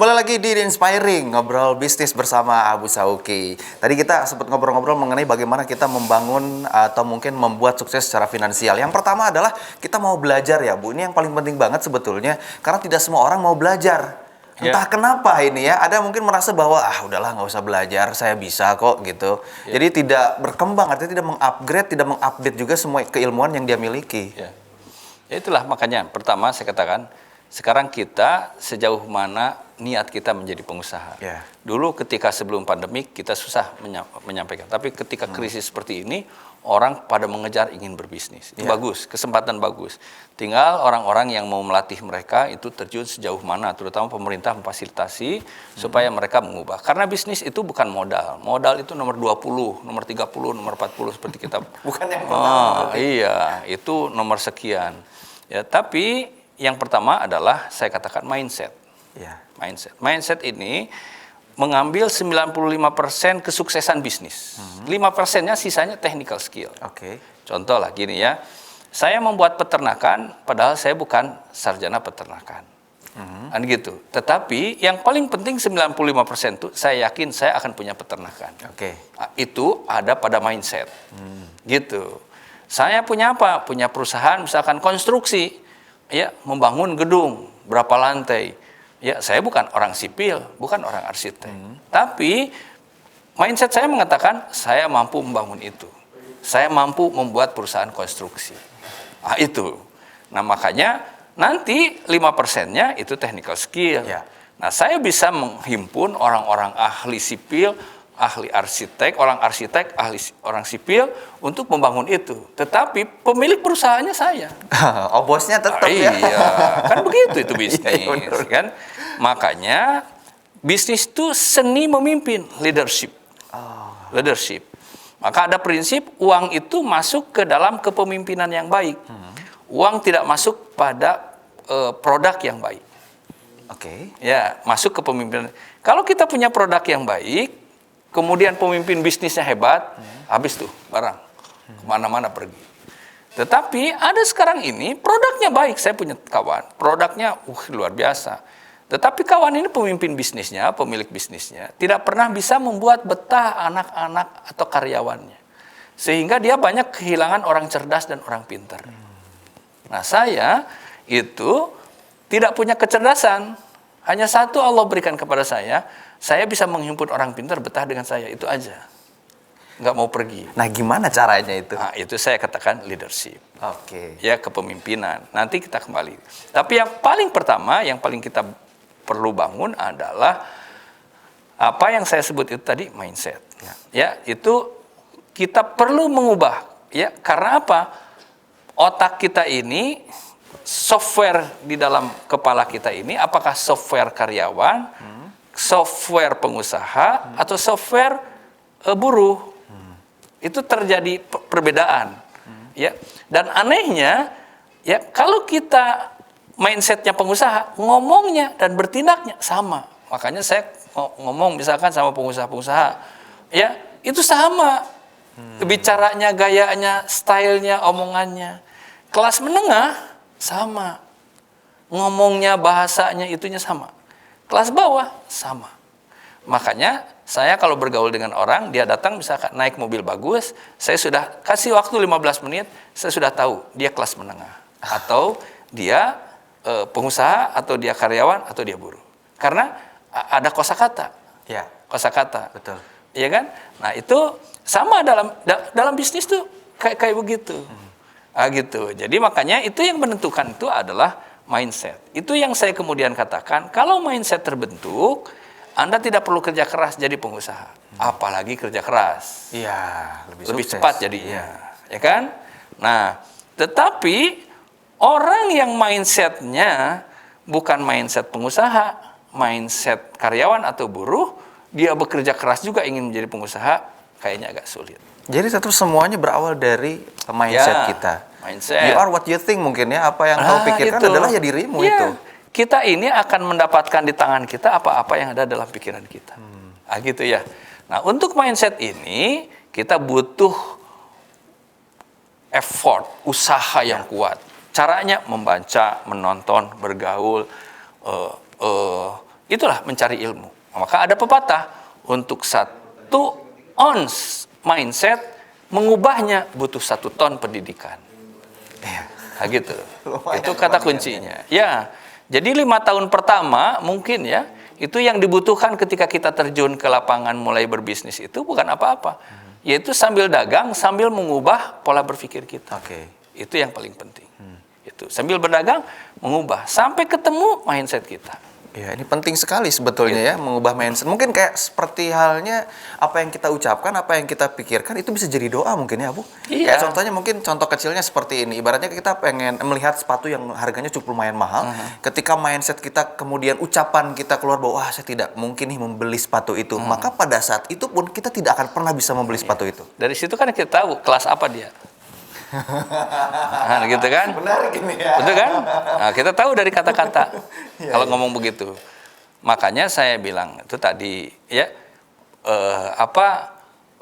Kembali lagi di The Inspiring, ngobrol bisnis bersama Abu Sauki. Tadi kita sempat ngobrol-ngobrol mengenai bagaimana kita membangun atau mungkin membuat sukses secara finansial. Yang pertama adalah kita mau belajar ya Bu, ini yang paling penting banget sebetulnya. Karena tidak semua orang mau belajar. Entah kenapa ini ya, ada mungkin merasa bahwa udahlah nggak usah belajar, saya bisa kok gitu. Jadi tidak berkembang, artinya tidak mengupgrade, tidak mengupdate juga semua keilmuan yang dia miliki. Ya itulah makanya pertama saya katakan, sekarang kita sejauh mana niat kita menjadi pengusaha. Dulu ketika sebelum pandemik kita susah menyampaikan, tapi ketika krisis seperti ini orang pada mengejar ingin berbisnis. Itu bagus, kesempatan bagus. Tinggal orang-orang yang mau melatih mereka itu terjun sejauh mana, terutama pemerintah memfasilitasi supaya mereka mengubah. Karena bisnis itu bukan modal. Modal itu nomor 20, nomor 30, nomor 40 seperti kita. Bukan yang pertama. Iya, itu nomor sekian. Ya, tapi yang pertama adalah saya katakan mindset. Mindset ini mengambil 95% kesuksesan bisnis. 5%-nya sisanya technical skill. Contoh lah gini ya. Saya membuat peternakan padahal saya bukan sarjana peternakan. Kan gitu. Tetapi yang paling penting 95% itu saya yakin saya akan punya peternakan. Itu ada pada mindset. Gitu. Saya punya apa? Punya perusahaan misalkan konstruksi. Ya, membangun gedung berapa lantai. Ya, saya bukan orang sipil, bukan orang arsitek. Tapi mindset saya mengatakan saya mampu membangun itu. Saya mampu membuat perusahaan konstruksi. Itu. Nah, makanya nanti 5%-nya itu technical skill. Nah, saya bisa menghimpun orang-orang ahli sipil, ahli arsitek, orang sipil untuk membangun itu. Tetapi pemilik perusahaannya saya. Bosnya tetap ya. Iya, kan begitu itu bisnis, kan? Makanya bisnis itu seni memimpin, leadership. Leadership. Maka ada prinsip uang itu masuk ke dalam kepemimpinan yang baik. Uang tidak masuk pada produk yang baik. Ya, masuk ke pemimpinan. Kalau kita punya produk yang baik, kemudian pemimpin bisnisnya hebat, habis tuh barang kemana-mana pergi. Tetapi ada sekarang ini produknya baik, saya punya kawan, produknya luar biasa. Tetapi kawan ini pemimpin bisnisnya, pemilik bisnisnya, tidak pernah bisa membuat betah anak-anak atau karyawannya. Sehingga dia banyak kehilangan orang cerdas dan orang pintar. Nah, saya itu tidak punya kecerdasan. Hanya satu Allah berikan kepada saya bisa menghimpun orang pintar betah dengan saya, itu aja. Nggak mau pergi. Nah, gimana caranya itu? Nah, itu saya katakan leadership. Ya, kepemimpinan. Nanti kita kembali. Tapi yang paling pertama, yang paling kita perlu bangun adalah apa yang saya sebut itu tadi, mindset. Ya, itu kita perlu mengubah. Ya, karena apa? Otak kita ini, software di dalam kepala kita ini, apakah software karyawan, software pengusaha, atau software buruh? Itu terjadi perbedaan. Ya. Dan anehnya, ya, kalau kita mindsetnya pengusaha, ngomongnya dan bertindaknya sama. Makanya saya ngomong misalkan sama pengusaha-pengusaha, ya, itu sama. Bicaranya, gayanya, stylenya, omongannya. Kelas menengah sama. Ngomongnya, bahasanya, itunya sama. Kelas bawah sama. Makanya saya kalau bergaul dengan orang, dia datang misalkan naik mobil bagus, saya sudah kasih waktu 15 menit, saya sudah tahu dia kelas menengah. Atau dia pengusaha, atau dia karyawan, atau dia buruh. Karena ada kosakata. Kosakata. Betul. Iya kan? Nah, itu sama dalam bisnis tuh kayak begitu. Gitu. Jadi makanya itu yang menentukan itu adalah mindset. Itu yang saya kemudian katakan, kalau mindset terbentuk, Anda tidak perlu kerja keras jadi pengusaha. Apalagi kerja keras. Lebih cepat jadinya. Ya kan? Nah, tetapi orang yang mindsetnya bukan mindset pengusaha, mindset karyawan atau buruh, dia bekerja keras juga ingin menjadi pengusaha, kayaknya agak sulit. Jadi tetap semuanya berawal dari mindset kita. Mindset. You are what you think mungkin ya. Apa yang kau pikirkan adalah ya dirimu itu. Kita ini akan mendapatkan di tangan kita apa-apa yang ada dalam pikiran kita. Gitu ya. Nah, untuk mindset ini kita butuh effort, usaha yang kuat. Caranya membaca, menonton, bergaul, itulah mencari ilmu. Maka ada pepatah, untuk 1 ons mindset, mengubahnya butuh 1 ton pendidikan. Nah, gitu. Itu kata kuncinya. Ya, jadi 5 tahun pertama mungkin ya, itu yang dibutuhkan ketika kita terjun ke lapangan mulai berbisnis itu bukan apa-apa. Yaitu sambil dagang, sambil mengubah pola berpikir kita. Itu yang paling penting. Itu sambil berdagang, mengubah sampai ketemu mindset kita. Ya, ini penting sekali sebetulnya ya, mengubah mindset. Mungkin kayak seperti halnya apa yang kita ucapkan, apa yang kita pikirkan, itu bisa jadi doa mungkin ya, Bu? Iya. Kayak contohnya mungkin contoh kecilnya seperti ini. Ibaratnya kita pengen melihat sepatu yang harganya cukup lumayan mahal. Ketika mindset kita, kemudian ucapan kita keluar bahwa, wah saya tidak mungkin nih membeli sepatu itu. Maka pada saat itu pun kita tidak akan pernah bisa membeli sepatu itu. Dari situ kan kita tahu kelas apa dia. Nah, gitu kan? Benar gini ya. Betul kan? Nah, kita tahu dari kata-kata kalau ngomong begitu. Makanya saya bilang itu tadi ya,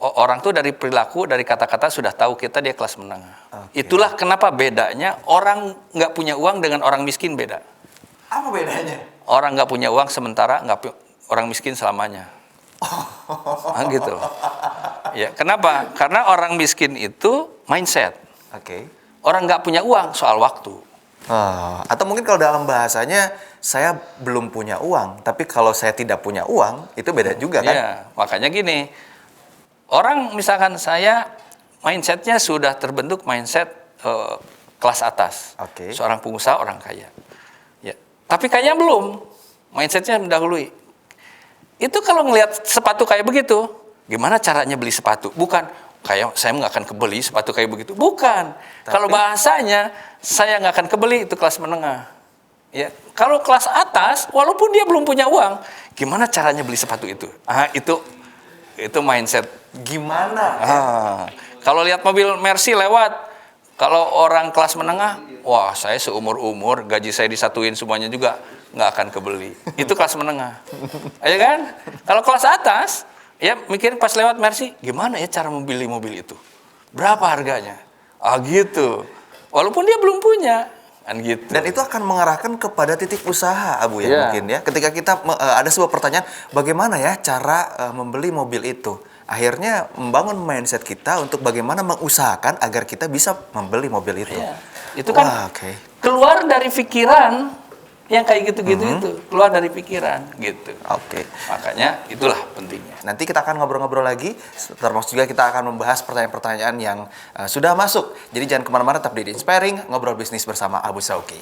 orang tuh dari perilaku, dari kata-kata sudah tahu kita dia kelas menengah. Itulah kenapa bedanya orang nggak punya uang dengan orang miskin beda. Apa bedanya? Orang nggak punya uang sementara orang miskin selamanya. Nah, gitu. Ya, kenapa? Karena orang miskin itu mindset. Orang nggak punya uang soal waktu. Atau mungkin kalau dalam bahasanya, saya belum punya uang, tapi kalau saya tidak punya uang, itu beda juga kan? Ya, makanya gini, orang misalkan saya mindsetnya sudah terbentuk mindset kelas atas, seorang pengusaha, orang kaya. Ya, tapi kayaknya belum, mindsetnya mendahului. Itu kalau ngelihat sepatu kayak begitu, gimana caranya beli sepatu? Bukan, kayak saya nggak akan kebeli sepatu kayak begitu. Bukan. Kalau bahasanya, saya nggak akan kebeli, itu kelas menengah. Ya, kalau kelas atas, walaupun dia belum punya uang, gimana caranya beli sepatu itu? Itu mindset. Gimana? Kalau lihat mobil Mercy lewat, kalau orang kelas menengah, wah saya seumur-umur, gaji saya disatuin semuanya juga, nggak akan kebeli. Itu kelas menengah. Ya kan? Kalau kelas atas, ya mikir pas lewat Mercy, gimana ya cara membeli mobil itu? Berapa harganya? Gitu. Walaupun dia belum punya, kan gitu. Dan itu akan mengarahkan kepada titik usaha, Abu ya mungkin ya. Ketika kita ada sebuah pertanyaan, bagaimana ya cara membeli mobil itu? Akhirnya membangun mindset kita untuk bagaimana mengusahakan agar kita bisa membeli mobil itu. Ya. Itu kan keluar dari pikiran yang kayak gitu-gitu itu, keluar dari pikiran gitu. Makanya itulah pentingnya. Nanti kita akan ngobrol-ngobrol lagi, termasuk juga kita akan membahas pertanyaan-pertanyaan yang sudah masuk. Jadi jangan kemana-mana, tetap di Inspiring, ngobrol bisnis bersama Abu Sauki.